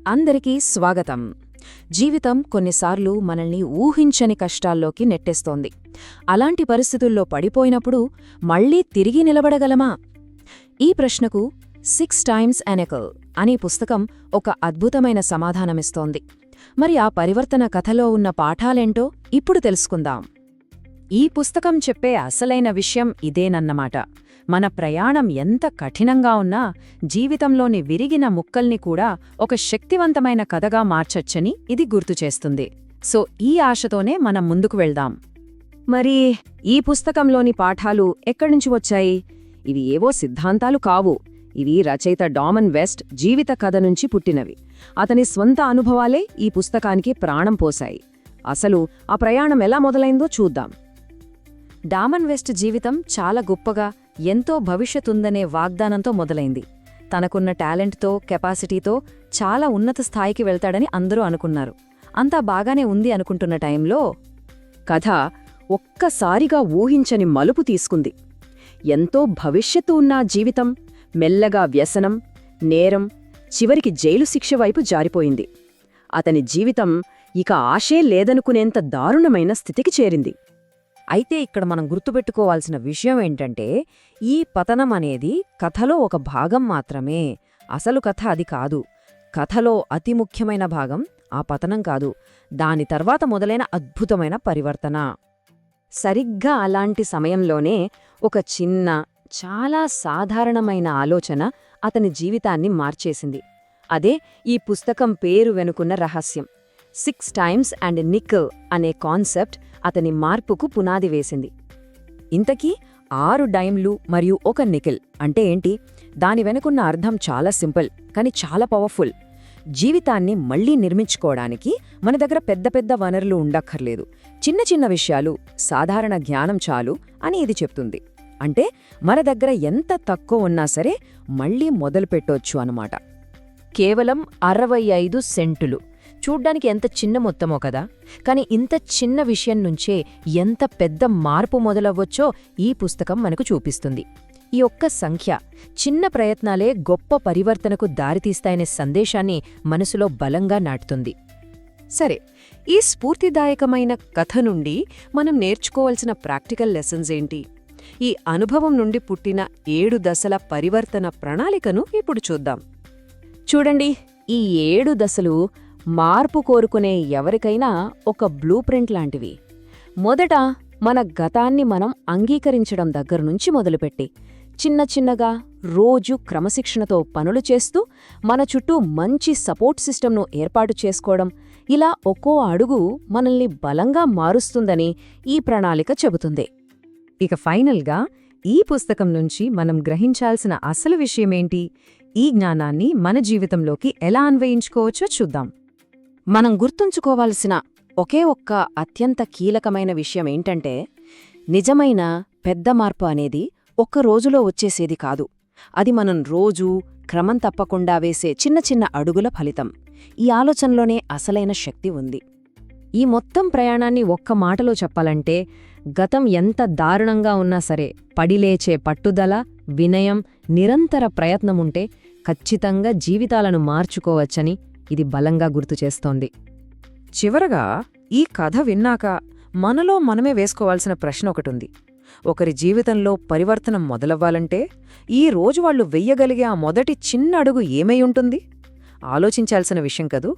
అందరికీ స్వాగతం. జీవితం కొన్నిసార్లు మనల్ని ఊహించని కష్టాల్లోకి నెట్టేస్తోంది. అలాంటి పరిస్థితుల్లో పడిపోయినప్పుడు మళ్లీ తిరిగి నిలబడగలమా? ఈ ప్రశ్నకు 6 Times a Nickel అనే పుస్తకం ఒక అద్భుతమైన సమాధానమిస్తోంది. మరి ఆ పరివర్తన కథలో ఉన్న పాఠాలేంటో ఇప్పుడు తెలుసుకుందాం. ఈ పుస్తకం చెప్పే అసలైన విషయం ఇదేనన్నమాట. మన ప్రయాణం ఎంత కఠినంగా ఉన్నా జీవితంలోని విరిగిన ముక్కల్ని కూడా ఒక శక్తివంతమైన కథగా మార్చొచ్చని ఇది గుర్తుచేస్తుంది. సో ఈ ఆశతోనే మనం ముందుకు వెళ్దాం. మరి ఈ పుస్తకంలోని పాఠాలు ఎక్కడ్నుంచి వచ్చాయి? ఇవి ఏవో సిద్ధాంతాలు కావు. ఇవి రచయిత డామన్ వెస్ట్ జీవిత కథ నుంచి పుట్టినవి. అతని స్వంత అనుభవాలే ఈ పుస్తకానికి ప్రాణం పోశాయి. అసలు ఆ ప్రయాణం ఎలా మొదలైందో చూద్దాం. డామన్ వెస్ట్ జీవితం చాలా గొప్పగా, ఎంతో భవిష్యత్తుందనే వాగ్దానంతో మొదలైంది. తనకున్న టాలెంట్తో, కెపాసిటీతో చాలా ఉన్నత స్థాయికి వెళ్తాడని అందరూ అనుకున్నారు. అంతా బాగానే ఉంది అనుకుంటున్న టైంలో కథ ఒక్కసారిగా ఊహించని మలుపు తీసుకుంది. ఎంతో భవిష్యత్తు ఉన్న జీవితం మెల్లగా వ్యసనం, నేరం, చివరికి జైలు శిక్ష వైపు జారిపోయింది. అతని జీవితం ఇక ఆశే లేదనుకునేంత దారుణమైన స్థితికి చేరింది. అయితే ఇక్కడ మనం గుర్తుపెట్టుకోవాల్సిన విషయం ఏంటంటే, ఈ పతనం అనేది కథలో ఒక భాగం మాత్రమే. అసలు కథ అది కాదు. కథలో అతి ముఖ్యమైన భాగం ఆ పతనం కాదు, దాని తర్వాత మొదలైన అద్భుతమైన పరివర్తన. సరిగ్గా అలాంటి సమయంలోనే ఒక చిన్న, చాలా సాధారణమైన ఆలోచన అతని జీవితాన్ని మార్చేసింది. అదే ఈ పుస్తకం పేరు వెనుకున్న రహస్యం. 6 Times a Nickel అనే కాన్సెప్ట్ అతని మార్పుకు పునాది వేసింది. ఇంతకీ 6 డైమ్లు మరియు 1 నికెల్ అంటే ఏంటి? దాని వెనుకున్న అర్థం చాలా సింపుల్, కానీ చాలా పవర్ఫుల్. జీవితాన్ని మళ్లీ నిర్మించుకోవడానికి మన దగ్గర పెద్ద పెద్ద వనరులు ఉండక్కర్లేదు. చిన్న చిన్న విషయాలు, సాధారణ జ్ఞానం చాలు అని ఇది చెప్తుంది. అంటే మన దగ్గర ఎంత తక్కువ ఉన్నా సరే మళ్లీ మొదలుపెట్టొచ్చు అన్నమాట. కేవలం 65 సెంటులు. చూడ్డానికి ఎంత చిన్న మొత్తమో కదా, కాని ఇంత చిన్న విషయం నుంచే ఎంత పెద్ద మార్పు మొదలవ్వొచ్చో ఈ పుస్తకం మనకు చూపిస్తుంది. ఈ ఒక్క సంఖ్య, చిన్న ప్రయత్నాలే గొప్ప పరివర్తనకు దారితీస్తాయనే సందేశాన్ని మనసులో బలంగా నాటుతుంది. సరే, ఈ స్ఫూర్తిదాయకమైన కథ నుండి మనం నేర్చుకోవాల్సిన ప్రాక్టికల్ లెసన్స్ ఏంటి? ఈ అనుభవం నుండి పుట్టిన 7 దశల పరివర్తన ప్రణాళికను ఇప్పుడు చూద్దాం. చూడండి, ఈ 7 దశలు మార్పు కోరుకునే ఎవరికైనా ఒక బ్లూ ప్రింట్ లాంటివి. మొదట మన గతాన్ని మనం అంగీకరించడం దగ్గరనుంచి మొదలుపెట్టి చిన్న చిన్నగా రోజు క్రమశిక్షణతో పనులు చేస్తూ మన చుట్టూ మంచి సపోర్ట్ సిస్టమ్ను ఏర్పాటు చేసుకోవడం, ఇలా ఒక్కో అడుగు మనల్ని బలంగా మారుస్తుందని ఈ ప్రణాళిక చెబుతుంది. ఇక ఫైనల్గా ఈ పుస్తకం నుంచి మనం గ్రహించాల్సిన అసలు విషయమేంటి? ఈ జ్ఞానాన్ని మన జీవితంలోకి ఎలా అన్వయించుకోవచ్చో చూద్దాం. మనం గుర్తుంచుకోవాల్సిన ఒకే ఒక్క అత్యంత కీలకమైన విషయమేంటంటే, నిజమైన పెద్ద మార్పు అనేది ఒక్క రోజులో వచ్చేసేది కాదు. అది మనం రోజూ క్రమం తప్పకుండా వేసే చిన్న చిన్న అడుగుల ఫలితం. ఈ ఆలోచనలోనే అసలైన శక్తి ఉంది. ఈ మొత్తం ప్రయాణాన్ని ఒక్క మాటలో చెప్పాలంటే, గతం ఎంత దారుణంగా ఉన్నా సరే పడిలేచే పట్టుదల, వినయం, నిరంతర ప్రయత్నముంటే ఖచ్చితంగా జీవితాలను మార్చుకోవచ్చని ఇది బలంగా గుర్తుచేస్తోంది. చివరగా ఈ కథ విన్నాక మనలో మనమే వేసుకోవాల్సిన ప్రశ్న ఒకటుంది. ఒకరి జీవితంలో పరివర్తనం మొదలవ్వాలంటే ఈ రోజు వాళ్లు వెయ్యగలిగే ఆ మొదటి చిన్న అడుగు ఏమై ఉంటుంది? ఆలోచించాల్సిన విషయం కదూ.